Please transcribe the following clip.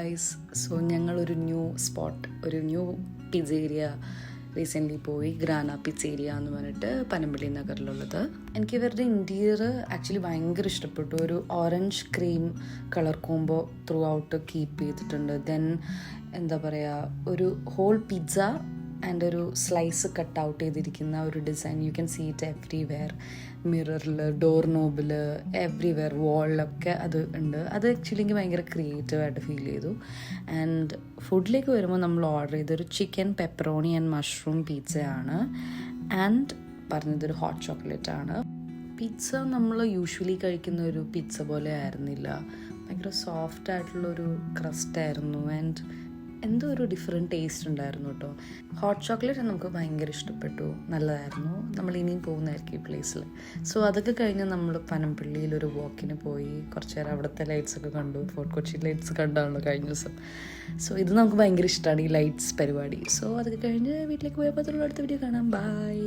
Guys. So ഞങ്ങളൊരു new spot, ഒരു new പിസ്സേരിയ recently പോയി. ഗ്രാന പിസ്സേരിയ എന്ന് പറഞ്ഞിട്ട് പനമ്പള്ളി നഗറിലുള്ളത്. എനിക്ക് ഇവരുടെ ഇൻറ്റീരിയർ ആക്ച്വലി ഭയങ്കര ഇഷ്ടപ്പെട്ടു. ഒരു orange cream colour combo throughout keep ചെയ്തിട്ടുണ്ട്. ദെൻ എന്താ പറയുക, ഒരു ഹോൾ പിസ്സ ആൻഡ് ഒരു സ്ലൈസ് കട്ട് ഔട്ട് ചെയ്തിരിക്കുന്ന ഒരു design. You can see it everywhere. മിററിൽ, ഡോർ നോബിൽ, എവ്രിവെയർ, വാളിലൊക്കെ അത് ഉണ്ട്. അത് ആക്ച്വലി എനിക്ക് ഭയങ്കര ക്രിയേറ്റീവായിട്ട് ഫീൽ ചെയ്തു. ആൻഡ് ഫുഡിലേക്ക് വരുമ്പോൾ നമ്മൾ ഓർഡർ ചെയ്തൊരു ചിക്കൻ പെപ്പറോണി ആൻഡ് മഷ്റൂം പിസ്സയാണ്. ആൻഡ് പറഞ്ഞതൊരു ഹോട്ട് ചോക്ലേറ്റ് ആണ്. പിസ്സ നമ്മൾ യൂഷ്വലി കഴിക്കുന്ന ഒരു പിസ്സ പോലെ ആയിരുന്നില്ല. ഭയങ്കര സോഫ്റ്റ് ആയിട്ടുള്ളൊരു ക്രസ്റ്റായിരുന്നു. ആൻഡ് എന്തോ ഒരു ഡിഫറെൻറ്റ് ടേസ്റ്റ് ഉണ്ടായിരുന്നു കേട്ടോ. ഹോട്ട് ചോക്ലേറ്റ് നമുക്ക് ഭയങ്കര ഇഷ്ടപ്പെട്ടു, നല്ലതായിരുന്നു. നമ്മൾ ഇനിയും പോകുന്നതായിരിക്കും ഈ പ്ലേസിൽ. സോ അതൊക്കെ കഴിഞ്ഞ് നമ്മൾ പനമ്പള്ളിയിൽ ഒരു വാക്കിന് പോയി. കുറച്ച് നേരം അവിടുത്തെ ലൈറ്റ്സൊക്കെ കണ്ടു. ഫോർട്ട് കൊച്ചി ലൈറ്റ്സ് കണ്ടാണല്ലോ കഴിഞ്ഞ ദിവസം. സോ ഇത് നമുക്ക് ഭയങ്കര ഇഷ്ടമാണ്, ഈ ലൈറ്റ്സ് പരിപാടി. സോ അതൊക്കെ കഴിഞ്ഞ് വീട്ടിലേക്ക് പോയപ്പോൾ അടുത്ത വീഡിയോ കാണാം. ബൈ.